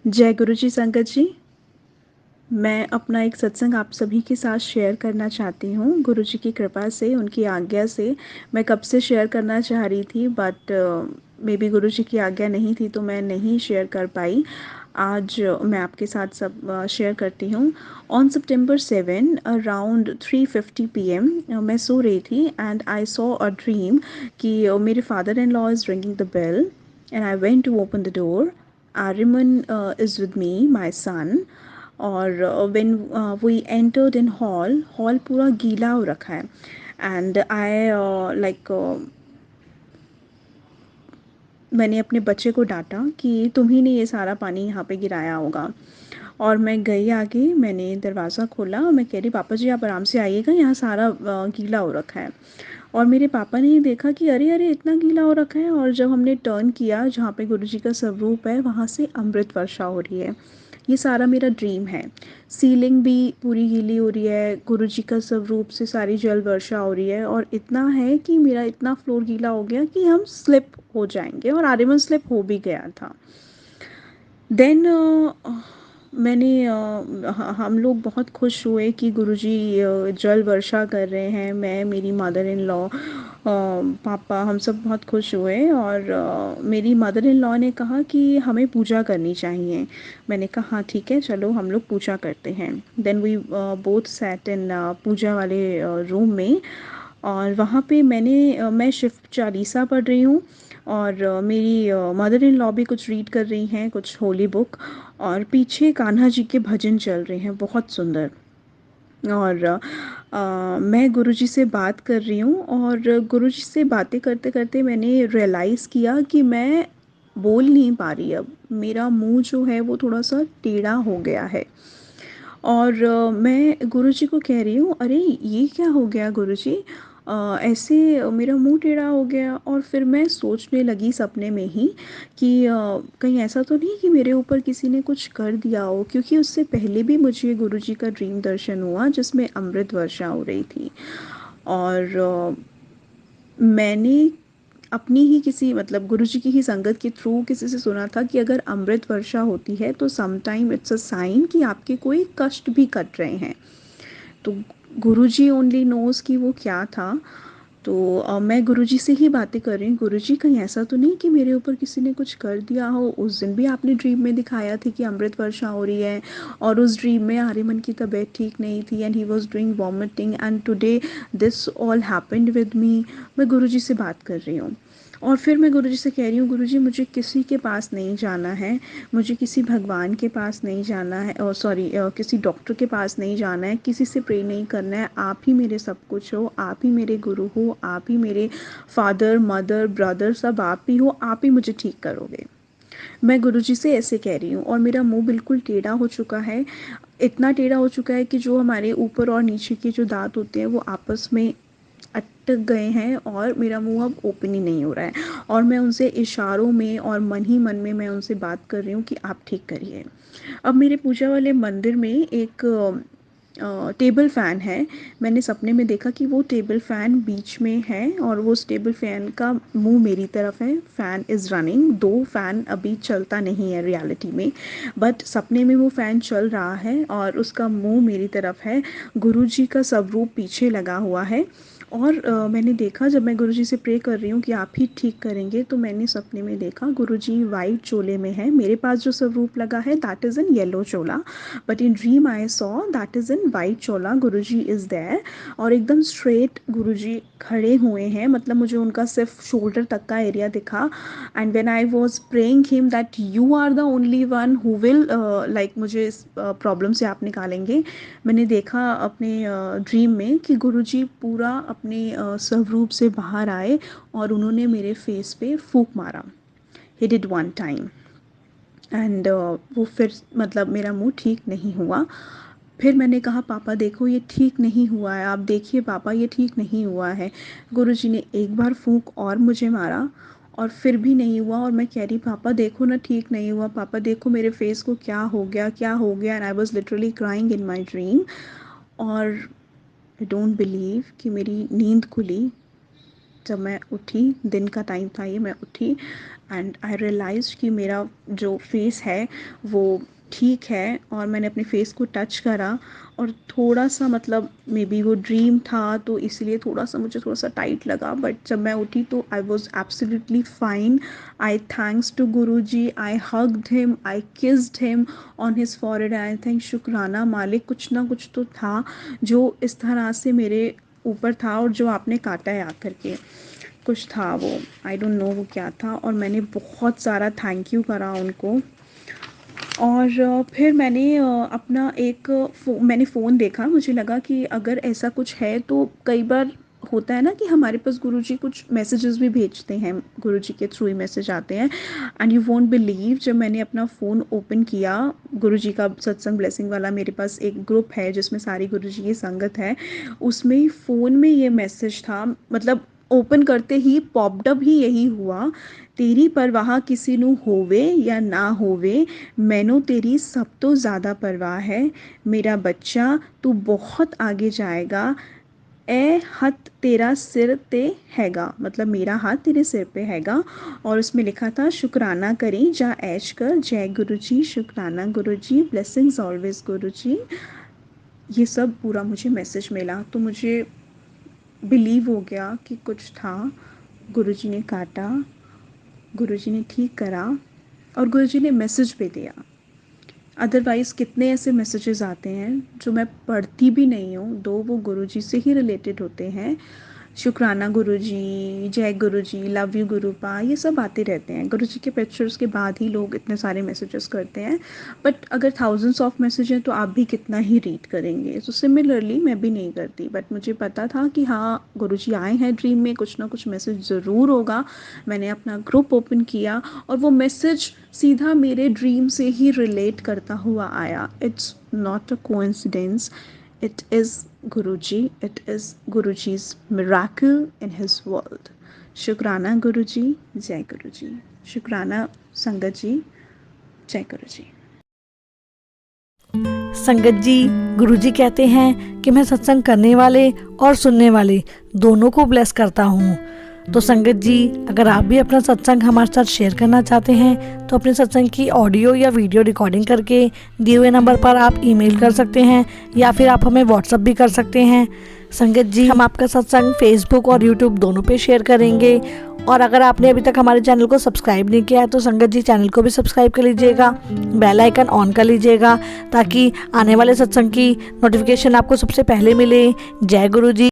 जय गुरु जी संगत जी। मैं अपना एक सत्संग आप सभी के साथ शेयर करना चाहती हूँ। गुरु जी की कृपा से, उनकी आज्ञा से मैं कब से शेयर करना चाह रही थी, बट मे बी गुरु जी की आज्ञा नहीं थी तो मैं नहीं शेयर कर पाई। आज मैं आपके साथ सब शेयर करती हूँ। ऑन सितंबर 7 अराउंड 3:50 PM मैं सो रही थी and I saw a dream कि मेरे father in law is ringing the bell and I went to open the door. Ariman is with me, my son. और when we entered in hall पूरा गीला हो रखा है एंड आई लाइक मैंने अपने बच्चे को डांटा कि तुम ही ने ये सारा पानी यहाँ पे गिराया होगा। और मैं गई आगे, मैंने दरवाज़ा खोला और मैं कह रही पापा जी आप आराम से आइएगा, यहाँ सारा गीला हो रखा है। और मेरे पापा ने ये देखा कि अरे अरे इतना गीला हो रखा है, और जब हमने टर्न किया जहाँ पे गुरुजी का स्वरूप है वहाँ से अमृत वर्षा हो रही है। ये सारा मेरा ड्रीम है। सीलिंग भी पूरी गीली हो रही है, गुरुजी का स्वरूप से सारी जल वर्षा हो रही है, और इतना है कि मेरा इतना फ्लोर गीला हो गया कि हम स्लिप हो जाएंगे, और आर्यमन स्लिप हो भी गया था। देन मैंने हम लोग बहुत खुश हुए कि गुरुजी जल वर्षा कर रहे हैं। मैं, मेरी मदर इन लॉ, पापा, हम सब बहुत खुश हुए। और मेरी मदर इन लॉ ने कहा कि हमें पूजा करनी चाहिए। मैंने कहा हाँ ठीक है, चलो हम लोग पूजा करते हैं। Then we both sat in पूजा वाले रूम में। और वहाँ पे मैं शिव चालीसा पढ़ रही हूँ, और मेरी मदर इन लॉ भी कुछ रीड कर रही हैं, कुछ होली बुक। और पीछे कान्हा जी के भजन चल रहे हैं बहुत सुंदर। और मैं गुरुजी से बात कर रही हूँ, और गुरुजी से बातें करते करते मैंने रियलाइज़ किया कि मैं बोल नहीं पा रही। अब मेरा मुंह जो है वो थोड़ा सा टेढ़ा हो गया है। और मैं गुरुजी को कह रही हूँ अरे ये क्या हो गया गुरुजी, ऐसे मेरा मुंह टेढ़ा हो गया। और फिर मैं सोचने लगी सपने में ही कि कहीं ऐसा तो नहीं कि मेरे ऊपर किसी ने कुछ कर दिया हो, क्योंकि उससे पहले भी मुझे गुरुजी का ड्रीम दर्शन हुआ जिसमें अमृत वर्षा हो रही थी। और मैंने अपनी ही किसी मतलब गुरुजी की ही संगत के थ्रू किसी से सुना था कि अगर अमृत वर्षा होती है तो समटाइम इट्स अ साइन कि आपके कोई कष्ट भी कट रहे हैं। तो गुरुजी ओनली नोज़ कि वो क्या था। तो मैं गुरुजी से ही बातें कर रही हूँ, गुरुजी कहीं ऐसा तो नहीं कि मेरे ऊपर किसी ने कुछ कर दिया हो। उस दिन भी आपने ड्रीम में दिखाया था कि अमृत वर्षा हो रही है, और उस ड्रीम में आर्यमन की तबीयत ठीक नहीं थी and he was doing vomiting, and today this all happened with me. मैं गुरुजी से बात कर रही हूँ। और फिर मैं गुरुजी से कह रही हूँ गुरुजी मुझे किसी के पास नहीं जाना है, मुझे किसी भगवान के पास नहीं जाना है, और सॉरी किसी डॉक्टर के पास नहीं जाना है, किसी से प्रे नहीं करना है। आप ही मेरे सब कुछ हो, आप ही मेरे गुरु हो, आप ही मेरे फादर मदर ब्रदर सब आप ही हो, आप ही मुझे ठीक करोगे। मैं गुरुजी से ऐसे कह रही हूँ, और मेरा मुंह बिल्कुल टेढ़ा हो चुका है। इतना टेढ़ा हो चुका है कि जो हमारे ऊपर और नीचे के जो दांत होते हैं वो आपस में अटक गए हैं, और मेरा मुंह अब ओपन ही नहीं हो रहा है। और मैं उनसे इशारों में और मन ही मन में मैं उनसे बात कर रही हूँ कि आप ठीक करिए। अब मेरे पूजा वाले मंदिर में एक टेबल फ़ैन है। मैंने सपने में देखा कि वो टेबल फ़ैन बीच में है, और वो उस टेबल फ़ैन का मुंह मेरी तरफ है। फ़ैन इज़ रनिंग, दो फ़ैन अभी चलता नहीं है रियलिटी में, बट सपने में वो फ़ैन चल रहा है और उसका मुंह मेरी तरफ है। गुरुजी का स्वरूप पीछे लगा हुआ है। और मैंने देखा जब मैं गुरुजी से प्रे कर रही हूँ कि आप ही ठीक करेंगे, तो मैंने सपने में देखा गुरुजी वाइट चोले में है। मेरे पास जो स्वरूप लगा है दैट इज़ इन येलो चोला, but in dream I saw that is in white चोला, गुरुजी इज़ देयर। और एकदम स्ट्रेट गुरुजी खड़े हुए हैं, मतलब मुझे उनका सिर्फ शोल्डर तक का एरिया दिखा। And when I was praying him that you are the only one who will like मुझे इस प्रॉब्लम से आप निकालेंगे, मैंने देखा अपने ड्रीम में कि गुरुजी पूरा अपने स्वरूप से बाहर आए और उन्होंने मेरे फेस पे फूंक मारा। He did one time, and वो फिर मतलब मेरा मुंह ठीक नहीं हुआ। फिर मैंने कहा पापा देखो ये ठीक नहीं हुआ है, आप देखिए पापा ये ठीक नहीं हुआ है। गुरुजी ने एक बार फूंक और मुझे मारा, और फिर भी नहीं हुआ। और मैं कह रही पापा देखो ना ठीक नहीं हुआ, पापा देखो मेरे फेस को क्या हो गया क्या हो गया, and I was literally crying in my dream. और आई डोंट बिलीव कि मेरी नींद खुली जब मैं उठी, दिन का टाइम था ये, मैं उठी एंड आई रियलाइज़ कि मेरा जो फेस है वो ठीक है, और मैंने अपने फेस को टच करा और थोड़ा-सा मतलब मे बी वो ड्रीम था तो इसलिए थोड़ा-सा मुझे थोड़ा-सा टाइट लगा, बट जब मैं उठी तो I was absolutely fine. I thanks to Guruji, I hugged him, I kissed him on his forehead. I think शुक्राना मालिक, कुछ ना कुछ तो था जो इस तरह से मेरे ऊपर था और जो आपने काटा है आकर के, कुछ था वो, आई डोंट नो वो क्या था। और मैंने बहुत सारा थैंक यू करा उनको। और फिर मैंने अपना एक मैंने फ़ोन देखा, मुझे लगा कि अगर ऐसा कुछ है तो कई बार होता है ना कि हमारे पास गुरुजी कुछ मैसेजेस भी भेजते हैं, गुरुजी के थ्रू ही मैसेज आते हैं। एंड यू वोंट बिलीव, जब मैंने अपना फ़ोन ओपन किया, गुरुजी का सत्संग ब्लेसिंग वाला मेरे पास एक ग्रुप है जिसमें सारी गुरुजी की संगत है, उसमें फ़ोन में ये मैसेज था, मतलब ओपन करते ही पॉपडअप ही यही हुआ, तेरी परवाह किसी नू होवे या ना होवे, मैनू तेरी सब तो ज़्यादा परवाह है, मेरा बच्चा तू बहुत आगे जाएगा, ए हथ तेरा सिर ते हैगा, मतलब मेरा हाथ तेरे सिर पे हैगा। और उसमें लिखा था शुक्राना करी जा ऐश कर, जय गुरुजी, शुक्राना गुरुजी, ब्लेसिंग्स ऑलवेज गुरुजी। ये सब पूरा मुझे मैसेज मिला तो मुझे बिलीव हो गया कि कुछ था, गुरुजी ने काटा, गुरुजी ने ठीक करा और गुरुजी ने मैसेज भी दिया। अदरवाइज़ कितने ऐसे मैसेजेस आते हैं जो मैं पढ़ती भी नहीं हूँ, दो वो गुरुजी से ही रिलेटेड होते हैं, शुक्राना गुरुजी, जय गुरुजी, लव यू गुरुपा, ये सब आते रहते हैं। गुरुजी के पिक्चर्स के बाद ही लोग इतने सारे मैसेजेस करते हैं, बट अगर थाउजेंड्स ऑफ मैसेज हैं तो आप भी कितना ही रीड करेंगे। तो सिमिलरली मैं भी नहीं करती, बट मुझे पता था कि हाँ गुरुजी आए हैं ड्रीम में, कुछ ना कुछ मैसेज ज़रूर होगा। मैंने अपना ग्रुप ओपन किया और वो मैसेज सीधा मेरे ड्रीम से ही रिलेट करता हुआ आया। It's not a coincidence, it is Guruji, it is Guruji's miracle in his world. शुक्राना गुरुजी, जय गुरुजी, शुक्राना संगत जी, जय गुरुजी। संगत जी, गुरुजी कहते हैं कि मैं सत्संग करने वाले और सुनने वाले दोनों को ब्लेस करता हूँ। तो संगत जी, अगर आप भी अपना सत्संग हमारे साथ शेयर करना चाहते हैं तो अपने सत्संग की ऑडियो या वीडियो रिकॉर्डिंग करके दिए हुए नंबर पर आप ईमेल कर सकते हैं या फिर आप हमें व्हाट्सएप भी कर सकते हैं। संगत जी, हम आपका सत्संग फेसबुक और यूट्यूब दोनों पे शेयर करेंगे। और अगर आपने अभी तक हमारे चैनल को सब्सक्राइब नहीं किया है तो संगत जी चैनल को भी सब्सक्राइब कर लीजिएगा, बेल आइकन ऑन कर लीजिएगा ताकि आने वाले सत्संग की नोटिफिकेशन आपको सबसे पहले मिले। जय गुरु जी।